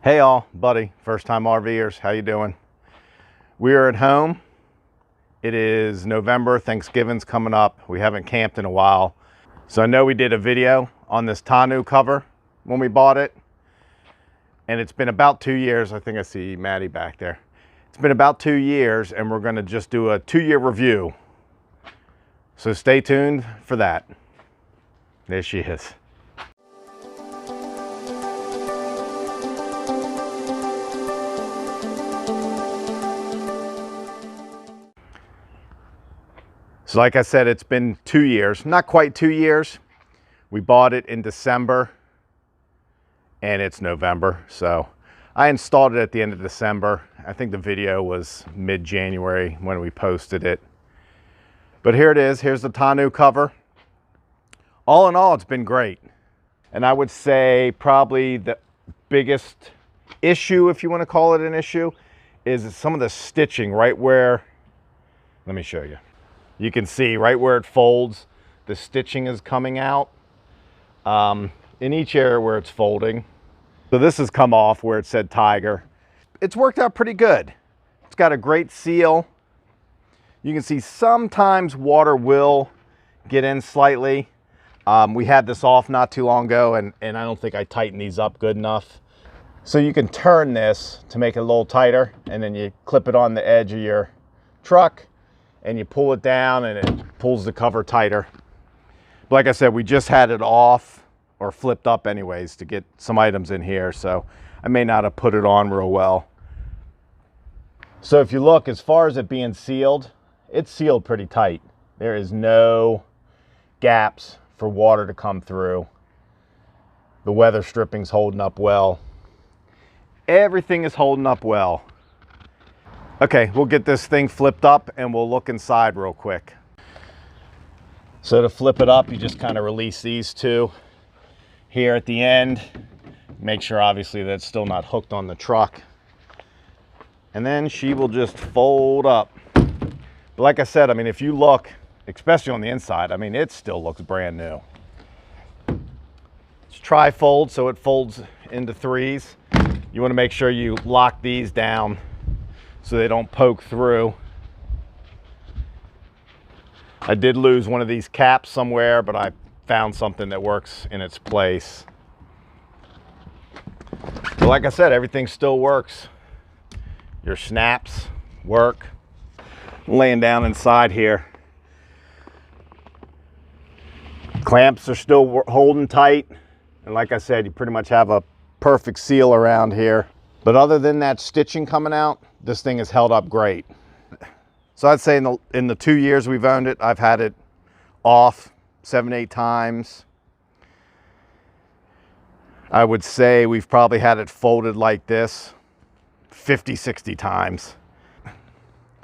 Hey all, buddy, first time RVers, how you doing? We are at home. It is November, Thanksgiving's coming up. We haven't camped in a while. So I know we did a video on this Tonneau cover when we bought it. And it's been about 2 years. I think I see Maddie back there. It's been about 2 years and we're gonna just do a 2-year review. So stay tuned for that. There she is. So like I said, it's been 2 years, not quite 2 years. We bought it in December and it's November. So I installed it at the end of December. I think the video was mid-January when we posted it. But here it is, here's the Tonneau cover. All in all, it's been great. And I would say probably the biggest issue, if you want to call it an issue, is some of the stitching right where, let me show you. You can see right where it folds, the stitching is coming out in each area where it's folding. So this has come off where it said Tyger. It's worked out pretty good. It's got a great seal. You can see sometimes water will get in slightly. We had this off not too long ago and I don't think I tightened these up good enough. So you can turn this to make it a little tighter and then you clip it on the edge of your truck and you pull it down and it pulls the cover tighter. But like I said, we just had it off or flipped up anyways to get some items in here. So I may not have put it on real well. So if you look, as far as it being sealed, it's sealed pretty tight. There is no gaps for water to come through. The weather stripping's holding up well. Everything is holding up well. Okay, we'll get this thing flipped up and we'll look inside real quick. So to flip it up, you just kind of release these two here at the end. Make sure obviously that it's still not hooked on the truck. And then she will just fold up. But like I said, I mean, if you look, especially on the inside, I mean, it still looks brand new. It's tri-fold, so it folds into threes. You want to make sure you lock these down so they don't poke through. I did lose one of these caps somewhere, but I found something that works in its place. But like I said, everything still works. Your snaps work. I'm laying down inside here. Clamps are still holding tight. And like I said, you pretty much have a perfect seal around here. But other than that stitching coming out, this thing has held up great. So I'd say in the 2 years we've owned it, I've had it off 7-8 times. I would say we've probably had it folded like this 50-60 times.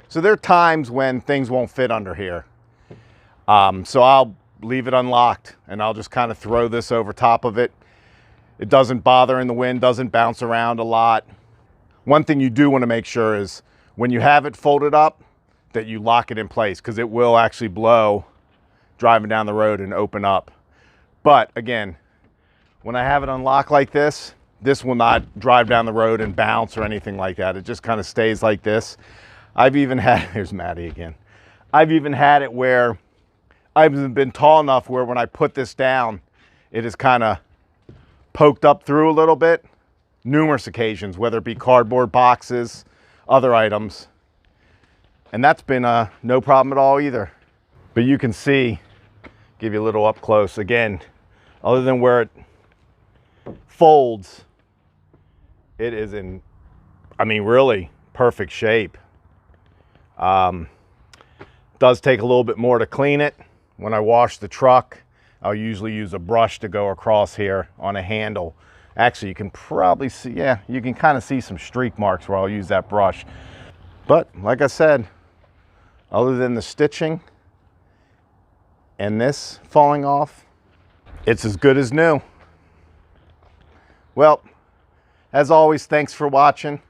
So there are times when things won't fit under here. So I'll leave it unlocked and I'll just kind of throw this over top of it. It doesn't bother in the wind, doesn't bounce around a lot. One thing you do want to make sure is when you have it folded up, that you lock it in place because it will actually blow driving down the road and open up. But again, when I have it unlocked like this, this will not drive down the road and bounce or anything like that. It just kind of stays like this. I've even had, here's Maddie again. I've even had it where I've been tall enough where when I put this down, it is kind of poked up through a little bit. Numerous occasions, whether it be cardboard boxes, other items. And that's been no problem at all either. But you can see, give you a little up close again, other than where it folds, it is in, I mean, really perfect shape. Does take a little bit more to clean it. When I wash the truck, I'll usually use a brush to go across here on a handle. Actually, you can probably see, yeah, you can kind of see some streak marks where I'll use that brush. But like I said, other than the stitching and this falling off, it's as good as new. Well, as always, thanks for watching.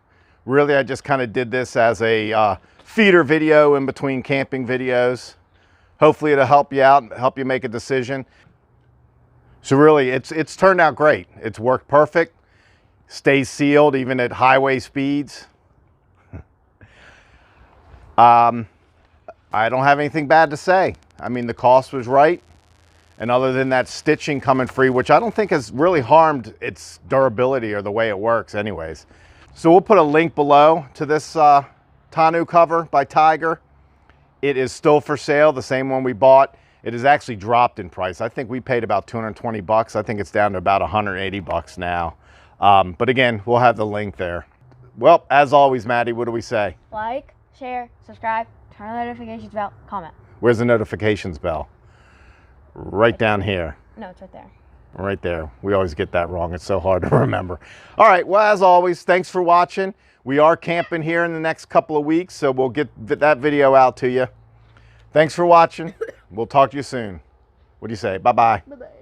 Really, I just kind of did this as a feeder video in between camping videos. Hopefully it'll help you out and help you make a decision. So really, it's turned out great. It's worked perfect. Stays sealed even at highway speeds. I don't have anything bad to say. I mean, the cost was right. And other than that stitching coming free, which I don't think has really harmed its durability or the way it works anyways. So we'll put a link below to this tonneau cover by Tyger. It is still for sale, the same one we bought. It has actually dropped in price. I think we paid about 220 bucks. I think it's down to about 180 bucks now. But again, we'll have the link there. Well, as always, Maddie, what do we say? Like, share, subscribe, turn on the notifications bell, comment. Where's the notifications bell? Right down here. No, it's right there. Right there. We always get that wrong. It's so hard to remember. All right. Well, as always, thanks for watching. We are camping here in the next couple of weeks, so we'll get that video out to you. Thanks for watching. We'll talk to you soon. What do you say? Bye-bye. Bye-bye.